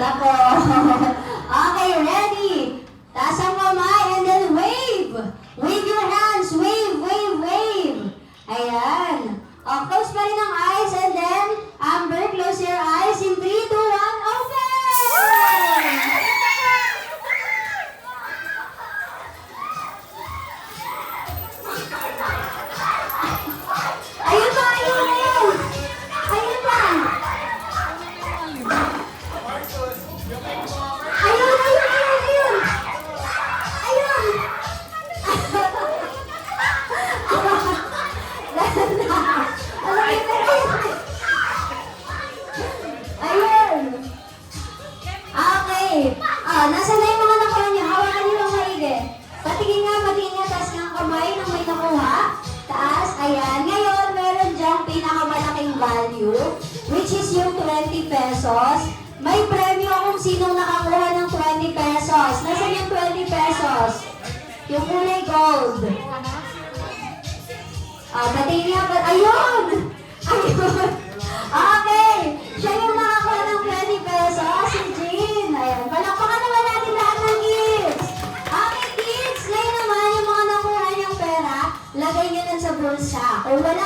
Nako. Okay, ready? Taas ang kamay and then wave. Wave your hands. Wave, wave, wave. Ayan. Close pa rin ang eyes and then, Amber, close your eyes in 3, 2, 1, open! Ayun pa, ayun, ayun! Ayun pa! Ayun, ayun, ayun, ayun! Ayun! Ayun! Okay. Nasa na yung mga nakuha niyo? Hawakan niyo lang maigi. Patingin nga, taas nga ang kamay nang may nakuha. Taas, ayan. Ngayon, meron diyang pinakamalaking value, which is yung 20 pesos. May premyo kung sinong nakakuha ng 20 pesos. Nasaan yung 20 pesos? Yung kulay gold. Patingin nga, ayun! Ayun! Okay! Siya yung nakakuha ng 20 pesos, si Jean. Ayan, palakpakan naman natin lahat ng kids. Okay, kids, ngayon naman yung mga nakuha niyong pera, lagay niyo nun sa bulsa. Kung wala